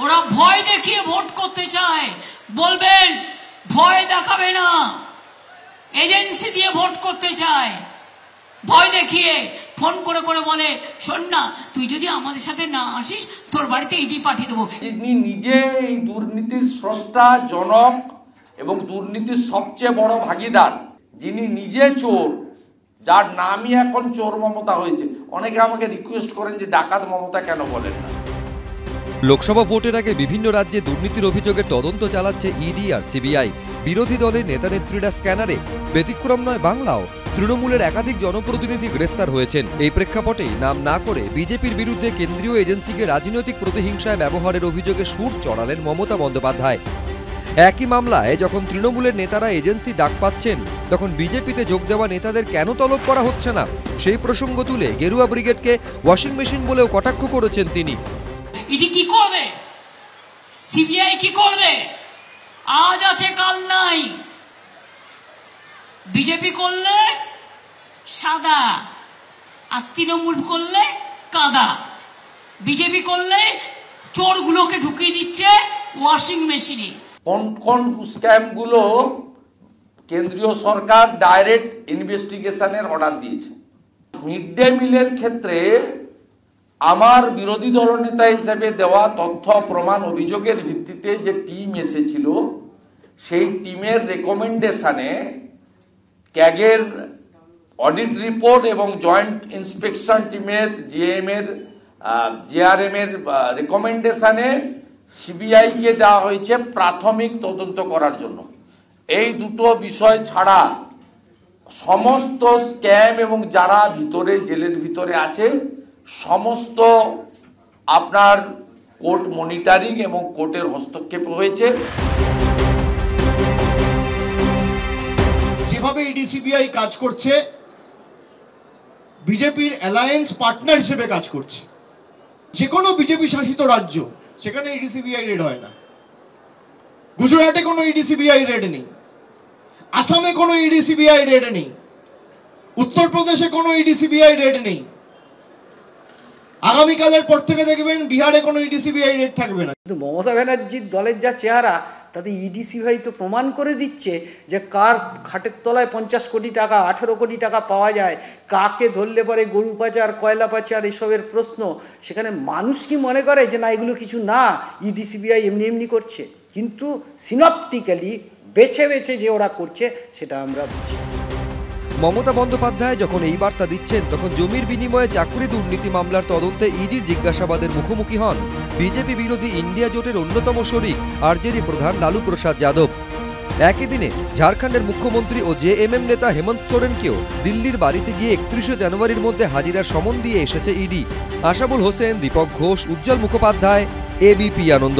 ওরা ভয় দেখিয়ে ভোট করতে চায়। বলবেন ভয় দেখাবে না, এজেন্সি দিয়ে ভোট করতে চায়। ভয় দেখিয়ে ফোন করে করে বলে, শোন না, তুই যদি আমাদের সাথে না আসিস তোর বাড়িতে ইডি পাঠিয়ে দেবো। যিনি নিজে এই দুর্নীতির স্রষ্টা, জনক এবং দুর্নীতির সবচেয়ে বড় ভাগীদার, যিনি নিজে চোর, যার নামই এখন চোর মমতা হয়েছে। অনেকে আমাকে রিকোয়েস্ট করেন যে ডাকাত মমতা কেন বলেন না। লোকসভা ভোটের আগে বিভিন্ন রাজ্যে দুর্নীতির অভিযোগের তদন্ত চালাচ্ছে ইডি আর সিবিআই। বিরোধী দলের নেতানেত্রীরা স্ক্যানারে, ব্যতিক্রম নয় বাংলাও। তৃণমূলের একাধিক জনপ্রতিনিধি গ্রেফতার হয়েছেন। এই প্রেক্ষাপটে নাম না করে বিজেপির বিরুদ্ধে কেন্দ্রীয় এজেন্সিকে রাজনৈতিক প্রতিহিংসায় ব্যবহারের অভিযোগে সুর চড়ালেন মমতা বন্দ্যোপাধ্যায়। একই মামলায় যখন তৃণমূলের নেতারা এজেন্সি ডাক পাচ্ছেন, তখন বিজেপিতে যোগ দেওয়া নেতাদের কেন তলব করা হচ্ছে না, সেই প্রসঙ্গ তুলে গেরুয়া ব্রিগেডকে ওয়াশিং মেশিন বলেও কটাক্ষ করেছেন তিনি। ইডি কি করবে? সিবিআই কি করবে? আজ আছে কাল নাই। বিজেপি করলে সাদা, আর তৃণমূল করলে কাদা। বিজেপি করলে চোরগুলোকে ঢুকিয়ে দিচ্ছে ওয়াশিং মেশিনে। কোন কোন স্ক্যামগুলো কেন্দ্রীয় সরকার ডাইরেক্ট ইনভেস্টিগেশনের অর্ডার দিয়েছে। মিড ডে মিলের ক্ষেত্রে আমার বিরোধী দলনেতা হিসেবে দেওয়া তথ্য, প্রমাণ, অভিযোগের ভিত্তিতে যে টিম এসেছিল, সেই টিমের রেকমেন্ডেশনে ক্যাগের অডিট রিপোর্ট এবং জয়েন্ট ইন্সপেকশন টিমের জিআরএম এর রেকমেন্ডেশনে সিবিআইকে দেওয়া হয়েছে প্রাথমিক তদন্ত করার জন্য। এই দুটো বিষয় ছাড়া সমস্ত স্ক্যাম এবং যারা ভিতরে জেলের ভিতরে আছে সমস্ত আপনার কোর্ট মনিটরিং এবং কোর্টের হস্তক্ষেপ হয়েছে। যেভাবে ইডি সিবিআই কাজ করছে, বিজেপির অ্যালায়েন্স পার্টনার হিসেবে কাজ করছে। যে কোনো বিজেপি শাসিত রাজ্য, সেখানে ইডি সিবিআই রেড হয় না। গুজরাটে কোনো ইডি সিবিআই রেড নেই, আসামে কোনো ইডি সিবিআই রেড নেই, উত্তরপ্রদেশে কোনো ইডি সিবিআই রেড নেই। আগামীকালের পর থেকে দেখবেন বিহারে কোনো ইডি সিবিআই রেড থাকবে না। কিন্তু মমতা ব্যানার্জির দলের যা চেহারা, তাতে ইডি সিবিআই তো প্রমাণ করে দিচ্ছে যে কার খাটের তলায় 50 কোটি টাকা, 18 কোটি টাকা পাওয়া যায়, কাকে ধরলে পরে গরু পাচার, কয়লা পাচার, এসবের প্রশ্ন। সেখানে মানুষ কি মনে করে যে না, এগুলো কিছু না, ইডি সিবিআই এমনি এমনি করছে। কিন্তু সিনপটিক্যালি বেছে বেছে যে ওরা করছে সেটা আমরা বুঝি। মমতা বন্দ্যোপাধ্যায় যখন এই বার্তা দিচ্ছেন, তখন জমির বিনিময়ে চাকরি দুর্নীতি মামলার তদন্তে ইডির জিজ্ঞাসাবাদের মুখোমুখি হন বিজেপি বিরোধী ইন্ডিয়া জোটের অন্যতম শরিক আরজেডি প্রধান লালু প্রসাদ যাদব। একই দিনে ঝাড়খণ্ডের মুখ্যমন্ত্রী ও জেএমএম নেতা হেমন্ত সোরেনকেও দিল্লির বাড়িতে গিয়ে 31শে জানুয়ারির মধ্যে হাজিরার সমন দিয়ে এসেছে ইডি। আশাবুল হোসেন, দীপক ঘোষ, উজ্জ্বল মুখোপাধ্যায়, এবিপি আনন্দ।